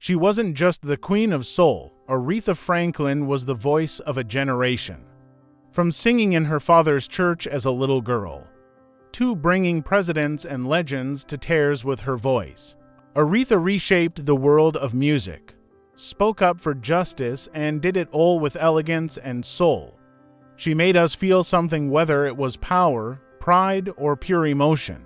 She wasn't just the queen of soul. Aretha Franklin was the voice of a generation. From singing in her father's church as a little girl, to bringing presidents and legends to tears with her voice, Aretha reshaped the world of music, spoke up for justice, and did it all with elegance and soul. She made us feel something, whether it was power, pride, or pure emotion.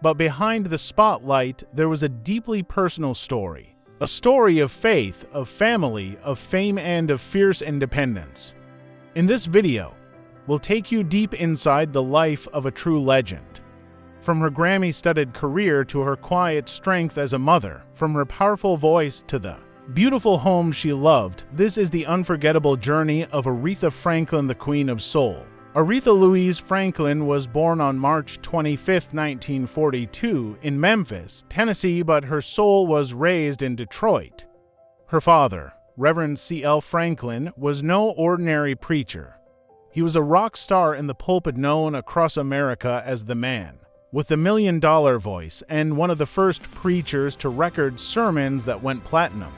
But behind the spotlight, there was a deeply personal story. A story of faith, of family, of fame, and of fierce independence. In this video, we'll take you deep inside the life of a true legend. From her Grammy-studded career to her quiet strength as a mother, from her powerful voice to the beautiful home she loved, this is the unforgettable journey of Aretha Franklin, the Queen of Soul. Aretha Louise Franklin was born on March 25, 1942, in Memphis, Tennessee, but her soul was raised in Detroit. Her father, Reverend C.L. Franklin, was no ordinary preacher. He was a rock star in the pulpit, known across America as the Man with the $1 million voice, and one of the first preachers to record sermons that went platinum.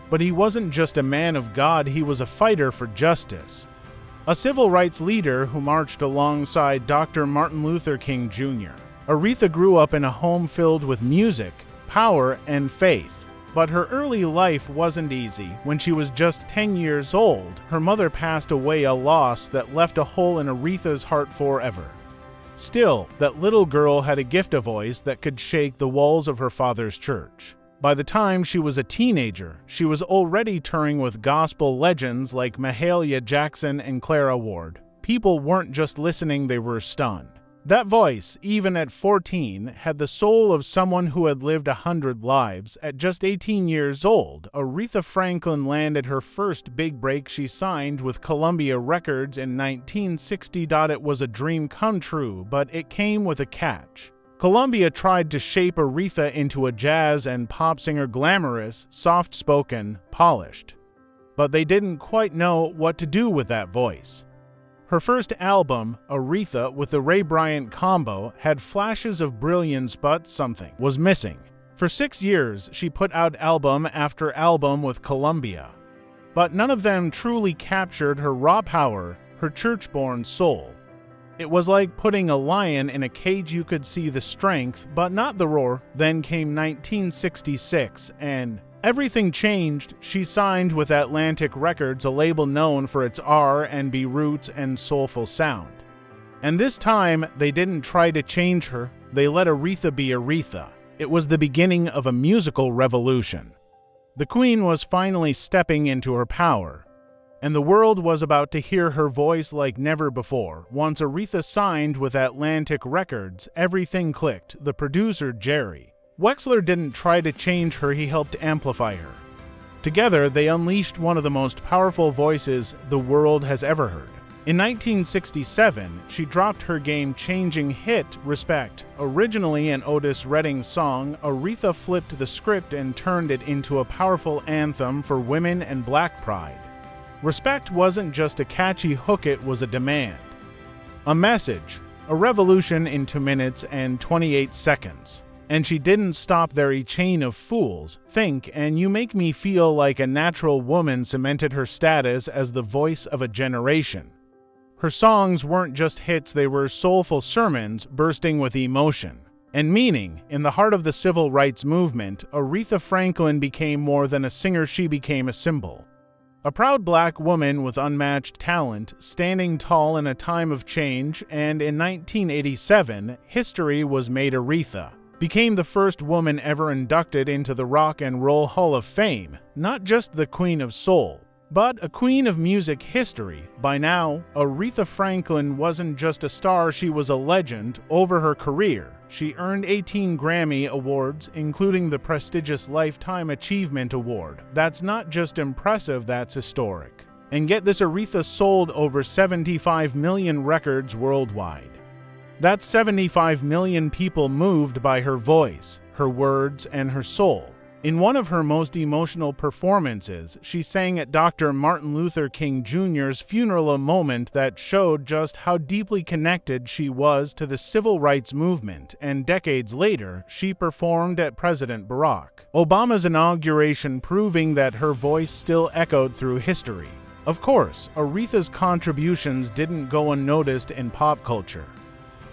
But he wasn't just a man of God, he was a fighter for justice. A civil rights leader who marched alongside Dr. Martin Luther King Jr. Aretha grew up in a home filled with music, power, and faith. But her early life wasn't easy. When she was just 10 years old, her mother passed away, a loss that left a hole in Aretha's heart forever. Still, that little girl had a gift, a voice that could shake the walls of her father's church. By the time she was a teenager, she was already touring with gospel legends like Mahalia Jackson and Clara Ward. People weren't just listening, they were stunned. That voice, even at 14, had the soul of someone who had lived 100 lives. At just 18 years old, Aretha Franklin landed her first big break. She signed with Columbia Records in 1960. It was a dream come true, but it came with a catch. Columbia tried to shape Aretha into a jazz and pop singer, glamorous, soft-spoken, polished. But they didn't quite know what to do with that voice. Her first album, Aretha with the Ray Bryant combo, had flashes of brilliance, but something was missing. For 6 years, she put out album after album with Columbia. But none of them truly captured her raw power, her church-born soul. It was like putting a lion in a cage. You could see the strength, but not the roar. Then came 1966, and everything changed. She signed with Atlantic Records, a label known for its R&B roots and soulful sound. And this time, they didn't try to change her. They let Aretha be Aretha. It was the beginning of a musical revolution. The Queen was finally stepping into her power, and the world was about to hear her voice like never before. Once Aretha signed with Atlantic Records, everything clicked. The producer, Jerry Wexler, didn't try to change her, he helped amplify her. Together, they unleashed one of the most powerful voices the world has ever heard. In 1967, she dropped her game-changing hit, Respect. Originally an Otis Redding song, Aretha flipped the script and turned it into a powerful anthem for women and Black pride. Respect wasn't just a catchy hook, it was a demand. A message, a revolution in 2 minutes and 28 seconds. And she didn't stop there. A chain of fools, Think, and You Make Me Feel Like a Natural Woman cemented her status as the voice of a generation. Her songs weren't just hits, they were soulful sermons bursting with emotion and meaning. In the heart of the civil rights movement, Aretha Franklin became more than a singer, she became a symbol. A proud Black woman with unmatched talent, standing tall in a time of change, and in 1987, history was made. Aretha became the first woman ever inducted into the Rock and Roll Hall of Fame, not just the Queen of Soul, but a queen of music history. By now, Aretha Franklin wasn't just a star, she was a legend. Over her career, she earned 18 Grammy Awards, including the prestigious Lifetime Achievement Award. That's not just impressive, that's historic. And get this, Aretha sold over 75 million records worldwide. That's 75 million people moved by her voice, her words, and her soul. In one of her most emotional performances, she sang at Dr. Martin Luther King Jr.'s funeral, a moment that showed just how deeply connected she was to the civil rights movement, and decades later, she performed at President Barack Obama's inauguration, proving that her voice still echoed through history. Of course, Aretha's contributions didn't go unnoticed in pop culture.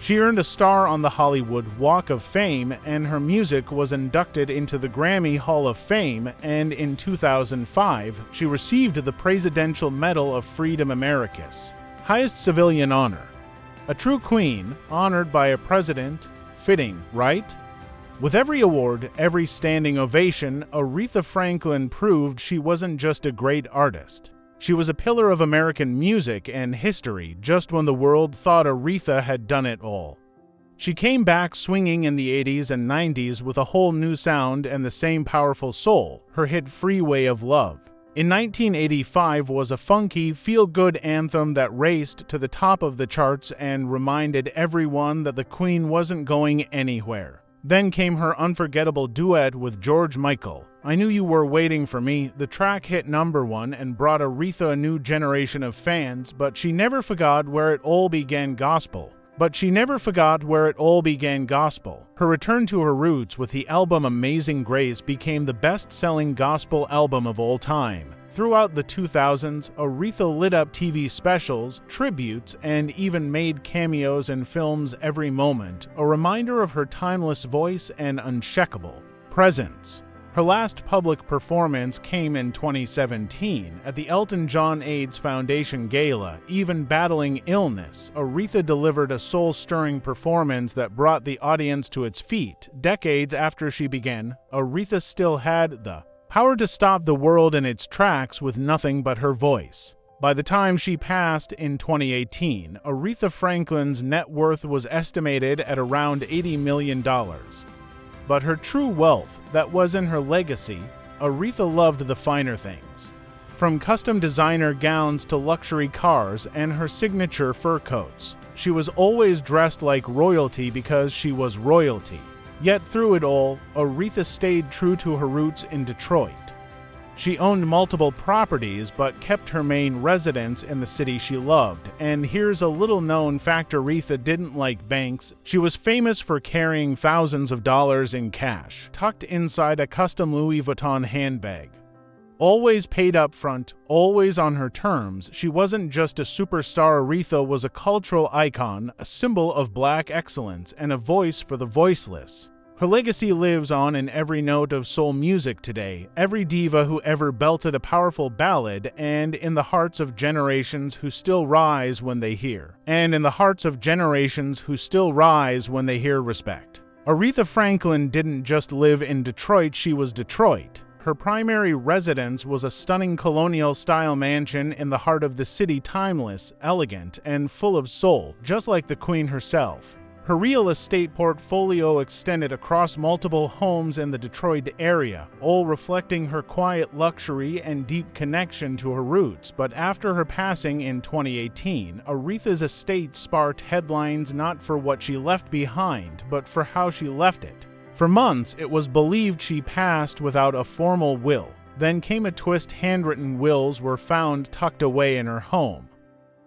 She earned a star on the Hollywood Walk of Fame, and her music was inducted into the Grammy Hall of Fame, and in 2005, she received the Presidential Medal of Freedom Americas, highest civilian honor. A true queen, honored by a president, fitting, right? With every award, every standing ovation, Aretha Franklin proved she wasn't just a great artist. She was a pillar of American music and history just when the world thought Aretha had done it all. She came back swinging in the 80s and 90s with a whole new sound and the same powerful soul. Her hit Freeway of Love in 1985 was a funky, feel-good anthem that raced to the top of the charts and reminded everyone that the Queen wasn't going anywhere. Then came her unforgettable duet with George Michael, I Knew You Were Waiting for Me. The track hit #1 and brought Aretha a new generation of fans, but she never forgot where it all began gospel. Her return to her roots with the album Amazing Grace became the best-selling gospel album of all time. Throughout the 2000s, Aretha lit up TV specials, tributes, and even made cameos in films every moment, a reminder of her timeless voice and unshakable presence. Her last public performance came in 2017 at the Elton John AIDS Foundation Gala. Even battling illness, Aretha delivered a soul-stirring performance that brought the audience to its feet. Decades after she began, Aretha still had the power to stop the world in its tracks with nothing but her voice. By the time she passed in 2018, Aretha Franklin's net worth was estimated at around $80 million. But her true wealth, that was in her legacy. Aretha loved the finer things. From custom designer gowns to luxury cars and her signature fur coats. She was always dressed like royalty because she was royalty. Yet through it all, Aretha stayed true to her roots in Detroit. She owned multiple properties but kept her main residence in the city she loved. And here's a little-known fact: Aretha didn't like banks. She was famous for carrying thousands of dollars in cash, tucked inside a custom Louis Vuitton handbag. Always paid up front, always on her terms, she wasn't just a superstar. Aretha was a cultural icon, a symbol of Black excellence, and a voice for the voiceless. Her legacy lives on in every note of soul music today, every diva who ever belted a powerful ballad, and in the hearts of generations who still rise when they hear. Respect. Aretha Franklin didn't just live in Detroit, she was Detroit. Her primary residence was a stunning colonial-style mansion in the heart of the city, timeless, elegant, and full of soul, just like the Queen herself. Her real estate portfolio extended across multiple homes in the Detroit area, all reflecting her quiet luxury and deep connection to her roots. But after her passing in 2018, Aretha's estate sparked headlines not for what she left behind, but for how she left it. For months, it was believed she passed without a formal will. Then came a twist: handwritten wills were found tucked away in her home.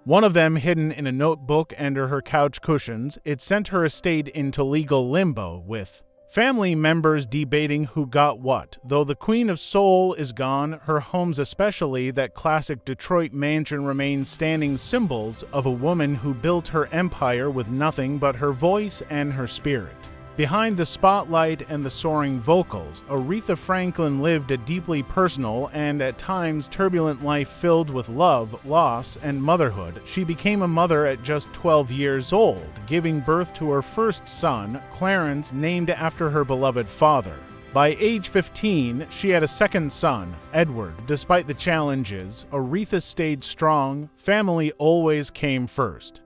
One of them hidden in a notebook under her couch cushions. It sent her estate into legal limbo, with family members debating who got what. Though the Queen of Soul is gone, her homes, especially that classic Detroit mansion, remain standing symbols of a woman who built her empire with nothing but her voice and her spirit. Behind the spotlight and the soaring vocals, Aretha Franklin lived a deeply personal and at times turbulent life filled with love, loss, and motherhood. She became a mother at just 12 years old, giving birth to her first son, Clarence, named after her beloved father. By age 15, she had a second son, Edward. Despite the challenges, Aretha stayed strong. Family always came first.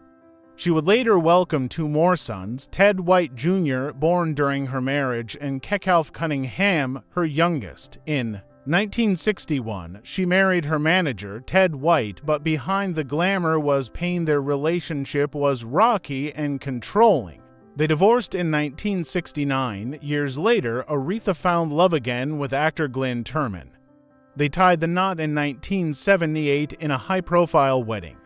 She would later welcome two more sons, Ted White Jr., born during her marriage, and Keckalf Cunningham, her youngest. In 1961, she married her manager, Ted White, but behind the glamour was pain. Their relationship was rocky and controlling. They divorced in 1969. Years later, Aretha found love again with actor Glyn Turman. They tied the knot in 1978 in a high-profile wedding.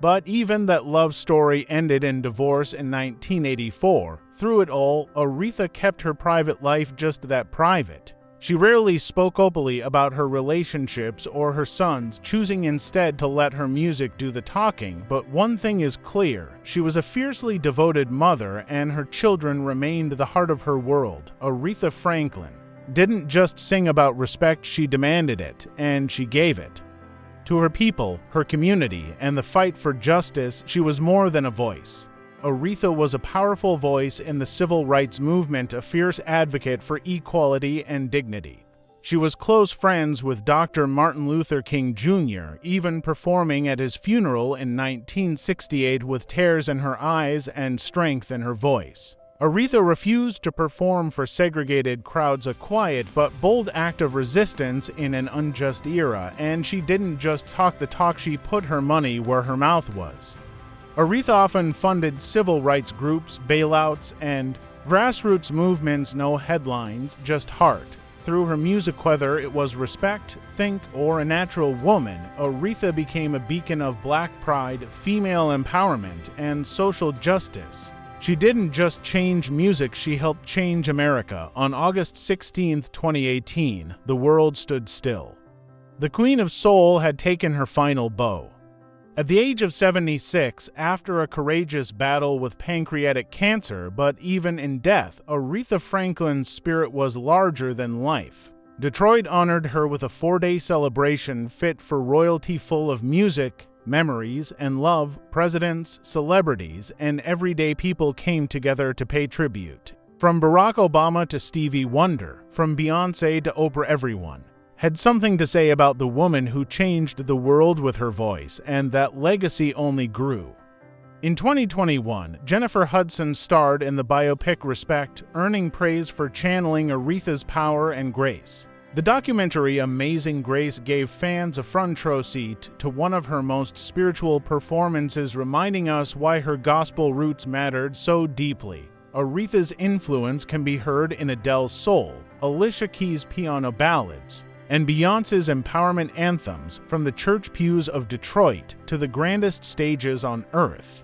But even that love story ended in divorce in 1984. Through it all, Aretha kept her private life just that private. She rarely spoke openly about her relationships or her sons, choosing instead to let her music do the talking. But one thing is clear, she was a fiercely devoted mother, and her children remained the heart of her world. Aretha Franklin didn't just sing about respect, she demanded it, and she gave it. To her people, her community, and the fight for justice, she was more than a voice. Aretha was a powerful voice in the civil rights movement, a fierce advocate for equality and dignity. She was close friends with Dr. Martin Luther King Jr., even performing at his funeral in 1968 with tears in her eyes and strength in her voice. Aretha refused to perform for segregated crowds, a quiet but bold act of resistance in an unjust era, and she didn't just talk the talk, she put her money where her mouth was. Aretha often funded civil rights groups, bailouts, and grassroots movements. No headlines, just heart. Through her music, whether it was Respect, Think, or A Natural Woman, Aretha became a beacon of black pride, female empowerment, and social justice. She didn't just change music, she helped change America. On August 16, 2018, the world stood still. The Queen of Soul had taken her final bow. At the age of 76, after a courageous battle with pancreatic cancer, but even in death, Aretha Franklin's spirit was larger than life. Detroit honored her with a 4-day celebration fit for royalty, full of music, memories, and love. Presidents, celebrities, and everyday people came together to pay tribute. From Barack Obama to Stevie Wonder, from Beyoncé to Oprah, everyone had something to say about the woman who changed the world with her voice, and that legacy only grew. In 2021, Jennifer Hudson starred in the biopic Respect, earning praise for channeling Aretha's power and grace. The documentary Amazing Grace gave fans a front row seat to one of her most spiritual performances, reminding us why her gospel roots mattered so deeply. Aretha's influence can be heard in Adele's soul, Alicia Keys' piano ballads, and Beyoncé's empowerment anthems, from the church pews of Detroit to the grandest stages on earth.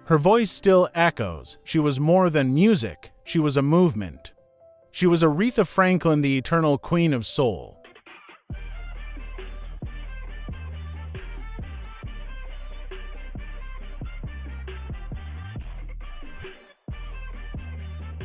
Her voice still echoes. She was more than music, she was a movement. She was Aretha Franklin, the eternal Queen of Soul.